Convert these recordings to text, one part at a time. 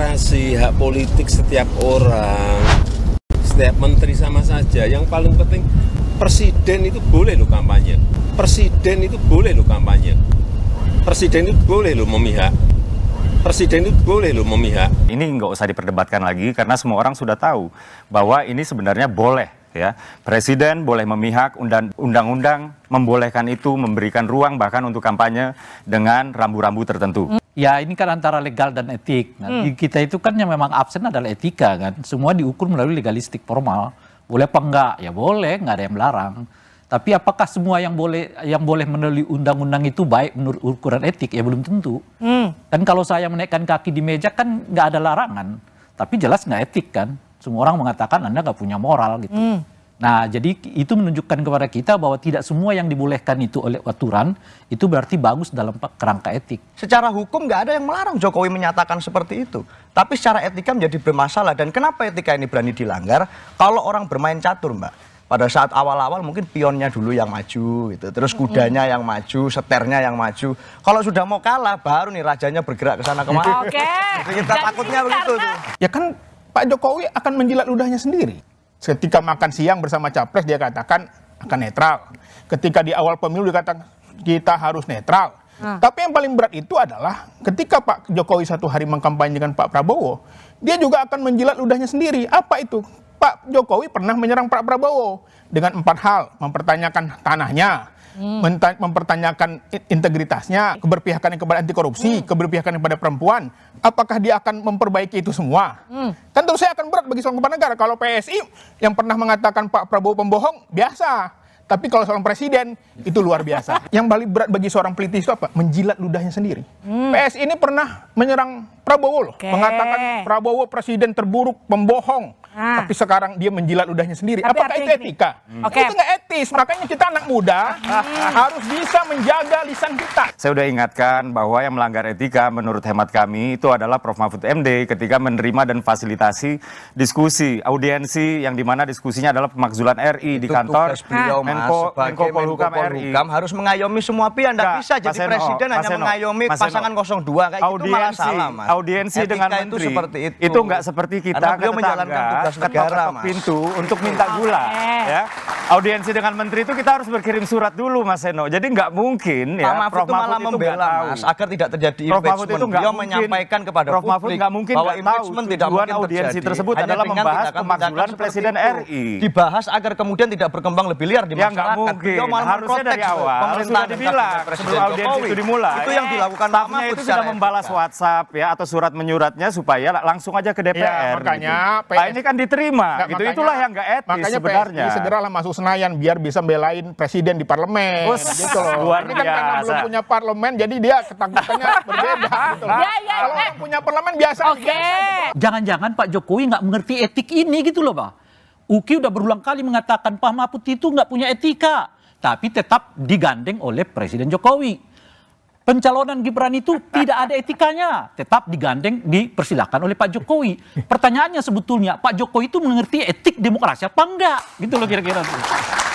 demokrasi, hak politik setiap orang, setiap menteri sama saja. Yang paling penting presiden itu boleh loh kampanye. Presiden itu boleh loh kampanye. Presiden itu boleh loh memihak. Presiden itu boleh loh memihak. Ini nggak usah diperdebatkan lagi karena semua orang sudah tahu bahwa ini sebenarnya boleh. Ya, presiden boleh memihak, undang-undang membolehkan itu, memberikan ruang bahkan untuk kampanye dengan rambu-rambu tertentu. Ya ini kan antara legal dan etik. Nah, di kita itu kan yang memang absen adalah etika kan. Semua diukur melalui legalistik formal. Boleh apa enggak? Ya boleh, nggak ada yang melarang. Tapi apakah semua yang boleh melalui undang-undang itu baik menurut ukuran etik? Ya belum tentu. Kan kalau saya menaikkan kaki di meja kan nggak ada larangan. Tapi jelas nggak etik kan. Semua orang mengatakan Anda nggak punya moral gitu. Nah, jadi itu menunjukkan kepada kita bahwa tidak semua yang dibolehkan itu oleh aturan itu berarti bagus dalam kerangka etik. Secara hukum nggak ada yang melarang Jokowi menyatakan seperti itu. Tapi secara etika menjadi bermasalah. Dan kenapa etika ini berani dilanggar? Kalau orang bermain catur, Mbak. Pada saat awal-awal mungkin pionnya dulu yang maju, gitu. Terus kudanya yang maju, seternya yang maju. Kalau sudah mau kalah, baru nih rajanya bergerak ke sana kemari. Oke. Kita takutnya begitu tuh. Ya kan Pak Jokowi akan menjilat ludahnya sendiri. Ketika makan siang bersama capres dia katakan akan netral. Ketika di awal pemilu dikatakan kita harus netral. Tapi yang paling berat itu adalah ketika Pak Jokowi satu hari mengkampanyekan Pak Prabowo, dia juga akan menjilat ludahnya sendiri. Apa itu? Pak Jokowi pernah menyerang Pak Prabowo dengan 4 hal. Mempertanyakan tanahnya, mempertanyakan integritasnya, keberpihakannya kepada anti korupsi, keberpihakannya kepada perempuan. Apakah dia akan memperbaiki itu semua? Kan terus saya akan berat bagi seorang kepala negara. Kalau PSI yang pernah mengatakan Pak Prabowo pembohong, biasa. Tapi kalau seorang presiden, itu luar biasa. Yang paling berat bagi seorang politis itu apa? Menjilat ludahnya sendiri. PSI ini pernah menyerang Prabowo loh. Mengatakan Prabowo presiden terburuk, pembohong. Tapi sekarang dia menjilat ludahnya sendiri. Tapi Apakah itu etika? Itu nggak etis. Makanya kita anak muda harus bisa menjaga lisan kita. Saya udah ingatkan bahwa yang melanggar etika menurut hemat kami itu adalah Prof. Mahfud MD ketika menerima dan fasilitasi diskusi, audiensi yang dimana diskusinya adalah pemakzulan RI di kantor Menko Polhukam RI. Harus mengayomi semua pihak. Anda bisa jadi presiden hanya mengayomi pasangan 02 kayak gitu malah salah, Mas. Audiensi dengan menteri itu nggak seperti kita ke tetangga ketok pintu untuk minta gula, ya. Audiensi dengan menteri itu kita harus berkirim surat dulu, Mas Seno. Jadi nggak mungkin ya Prof. Mahfud malah membela, Mas, agar tidak terjadi impeachment. Beliau menyampaikan kepada publik bahwa impeachment tidak mungkin audiensi terjadi. tersebut adalah membahas pemakzulan Presiden RI. Dibahas agar kemudian tidak berkembang lebih liar di masyarakat. Ya nggak mungkin. Beliau malah Harusnya dari awal sudah dibilang sebelum audiensi itu dimulai. Itu yang dilakukan Pak Stafnya Mahfud itu sudah membalas WhatsApp ya atau surat menyuratnya supaya langsung aja ke DPR. Ya, makanya gitu. Nah, ini kan diterima. Gitu. Makanya, itulah yang nggak etis makanya sebenarnya. PSI segeralah masuk Senayan biar bisa belain presiden di parlemen. Gitu loh. Luar Ini kan karena biasa. belum punya parlemen, jadi dia ketakutannya berbeda. Gitu loh. Kalau orang punya parlemen biasa. Jangan-jangan Pak Jokowi nggak mengerti etik ini gitu loh Pak. Uki udah berulang kali mengatakan Pak Mahfud itu nggak punya etika. Tapi tetap digandeng oleh Presiden Jokowi. Pencalonan Gibran itu tidak ada etikanya, tetap digandeng, dipersilakan oleh Pak Jokowi. Pertanyaannya sebetulnya, Pak Jokowi itu mengerti etik demokrasi apa enggak? Gitu loh kira-kira.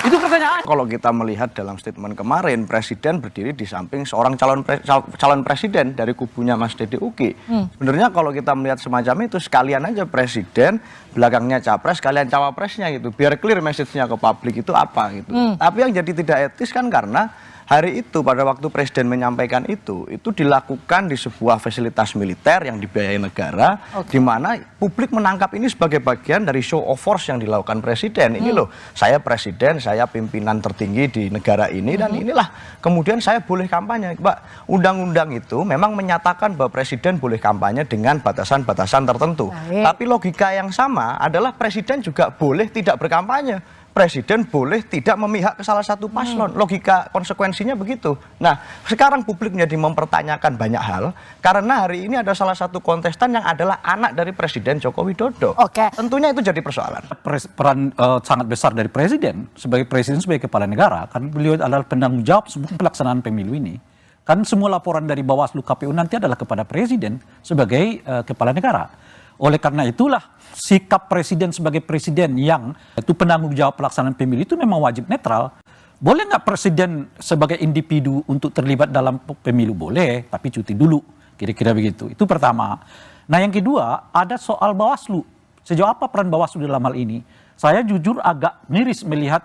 Itu pertanyaan. Kalau kita melihat dalam statement kemarin, Presiden berdiri di samping seorang calon presiden dari kubunya Mas Dede Uki. Sebenarnya kalau kita melihat semacam itu, sekalian aja presiden, belakangnya capres, sekalian cawapresnya gitu. Biar clear message-nya ke publik itu apa gitu. Tapi yang jadi tidak etis kan karena hari itu pada waktu presiden menyampaikan itu dilakukan di sebuah fasilitas militer yang dibiayai negara, di mana publik menangkap ini sebagai bagian dari show of force yang dilakukan presiden. Ini loh, saya presiden, saya pimpinan tertinggi di negara ini, dan inilah kemudian saya boleh kampanye. Mbak, undang-undang itu memang menyatakan bahwa presiden boleh kampanye dengan batasan-batasan tertentu. Tapi logika yang sama adalah presiden juga boleh tidak berkampanye. Presiden boleh tidak memihak ke salah satu paslon. Logika konsekuensinya begitu. Nah, sekarang publik menjadi mempertanyakan banyak hal karena hari ini ada salah satu kontestan yang adalah anak dari Presiden Joko Widodo. Tentunya itu jadi persoalan. Peran sangat besar dari presiden sebagai kepala negara, kan beliau adalah penanggung jawab semua pelaksanaan pemilu ini. Kan semua laporan dari Bawaslu KPU nanti adalah kepada presiden sebagai kepala negara. Oleh karena itulah sikap presiden sebagai presiden yang itu penanggung jawab pelaksanaan pemilu itu memang wajib netral. Boleh nggak presiden sebagai individu untuk terlibat dalam pemilu? Boleh, tapi cuti dulu. Kira-kira begitu. Itu pertama. Nah yang kedua, ada soal Bawaslu. Sejauh apa peran Bawaslu dalam hal ini? Saya jujur agak miris melihat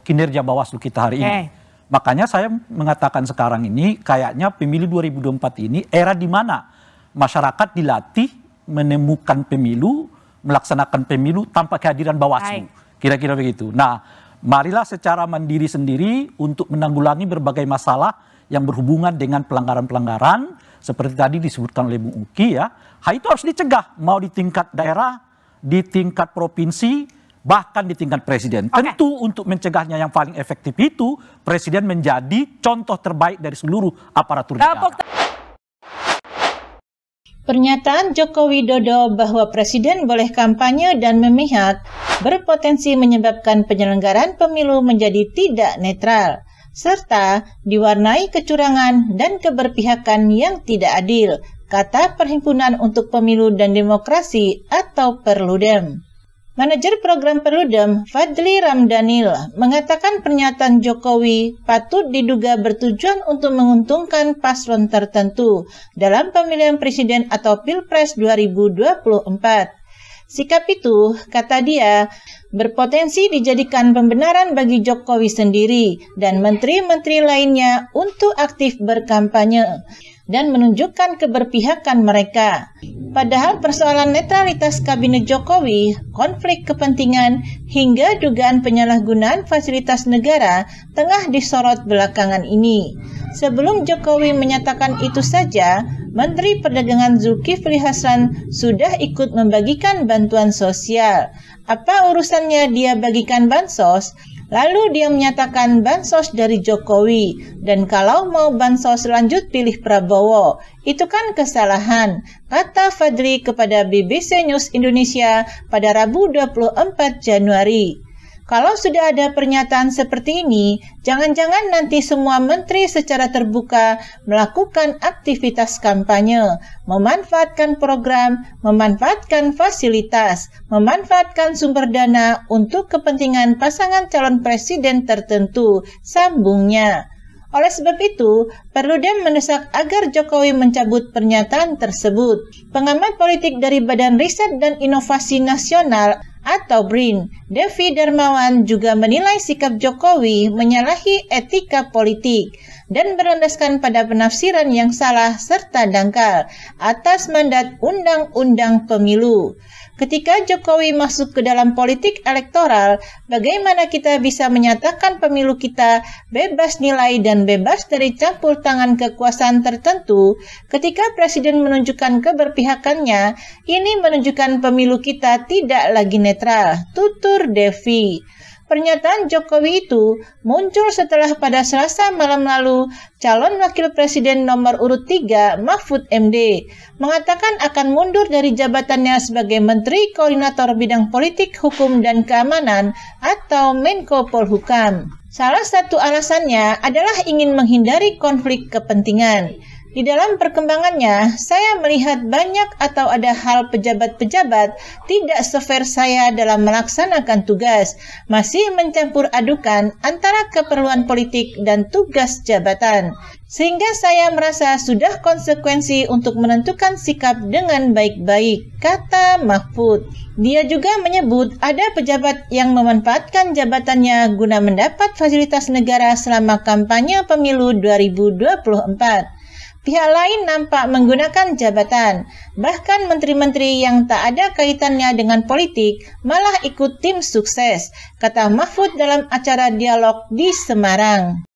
kinerja Bawaslu kita hari ini. Makanya saya mengatakan sekarang ini kayaknya pemilu 2024 ini era di mana masyarakat dilatih menemukan pemilu, melaksanakan pemilu tanpa kehadiran Bawaslu. Kira-kira begitu. Nah, marilah secara mandiri sendiri untuk menanggulangi berbagai masalah yang berhubungan dengan pelanggaran-pelanggaran seperti tadi disebutkan oleh Bung Uki ya. Hal itu harus dicegah, mau di tingkat daerah, di tingkat provinsi, bahkan di tingkat presiden. Tentu untuk mencegahnya yang paling efektif itu presiden menjadi contoh terbaik dari seluruh aparatur negara. Pernyataan Joko Widodo bahwa presiden boleh kampanye dan memihak berpotensi menyebabkan penyelenggaraan pemilu menjadi tidak netral, serta diwarnai kecurangan dan keberpihakan yang tidak adil, kata Perhimpunan untuk Pemilu dan Demokrasi atau Perludem. Manajer program Perludem, Fadli Ramdhanil, mengatakan pernyataan Jokowi patut diduga bertujuan untuk menguntungkan paslon tertentu dalam pemilihan presiden atau Pilpres 2024. Sikap itu, kata dia, berpotensi dijadikan pembenaran bagi Jokowi sendiri dan menteri-menteri lainnya untuk aktif berkampanye dan menunjukkan keberpihakan mereka. Padahal persoalan netralitas kabinet Jokowi, konflik kepentingan, hingga dugaan penyalahgunaan fasilitas negara tengah disorot belakangan ini. Sebelum Jokowi menyatakan itu saja, Menteri Perdagangan Zulkifli Hasan sudah ikut membagikan bantuan sosial. Apa urusannya dia bagikan bansos? Lalu dia menyatakan bansos dari Jokowi, dan kalau mau bansos lanjut pilih Prabowo. Itu kan kesalahan, kata Fadli kepada BBC News Indonesia pada Rabu 24 Januari. Kalau sudah ada pernyataan seperti ini, jangan-jangan nanti semua menteri secara terbuka melakukan aktivitas kampanye, memanfaatkan program, memanfaatkan fasilitas, memanfaatkan sumber dana untuk kepentingan pasangan calon presiden tertentu, sambungnya. Oleh sebab itu, Perludem mendesak agar Jokowi mencabut pernyataan tersebut. Pengamat politik dari Badan Riset dan Inovasi Nasional atau BRIN, Devi Darmawan juga menilai sikap Jokowi menyalahi etika politik dan berlandaskan pada penafsiran yang salah serta dangkal atas mandat Undang-Undang Pemilu. Ketika Jokowi masuk ke dalam politik elektoral, bagaimana kita bisa menyatakan pemilu kita bebas nilai dan bebas dari campur tangan kekuasaan tertentu? Ketika presiden menunjukkan keberpihakannya, ini menunjukkan pemilu kita tidak lagi netral, tutur Devi. Pernyataan Jokowi itu muncul setelah pada Selasa malam lalu calon wakil presiden nomor urut 3 Mahfud MD mengatakan akan mundur dari jabatannya sebagai Menteri Koordinator Bidang Politik, Hukum, dan Keamanan atau Menko Polhukam. Salah satu alasannya adalah ingin menghindari konflik kepentingan. Di dalam perkembangannya, saya melihat banyak atau ada hal pejabat-pejabat tidak sefair saya dalam melaksanakan tugas, masih mencampur adukan antara keperluan politik dan tugas jabatan. Sehingga saya merasa sudah konsekuensi untuk menentukan sikap dengan baik-baik, kata Mahfud. Dia juga menyebut ada pejabat yang memanfaatkan jabatannya guna mendapat fasilitas negara selama kampanye pemilu 2024. Pihak lain nampak menggunakan jabatan, bahkan menteri-menteri yang tak ada kaitannya dengan politik malah ikut tim sukses, kata Mahfud dalam acara dialog di Semarang.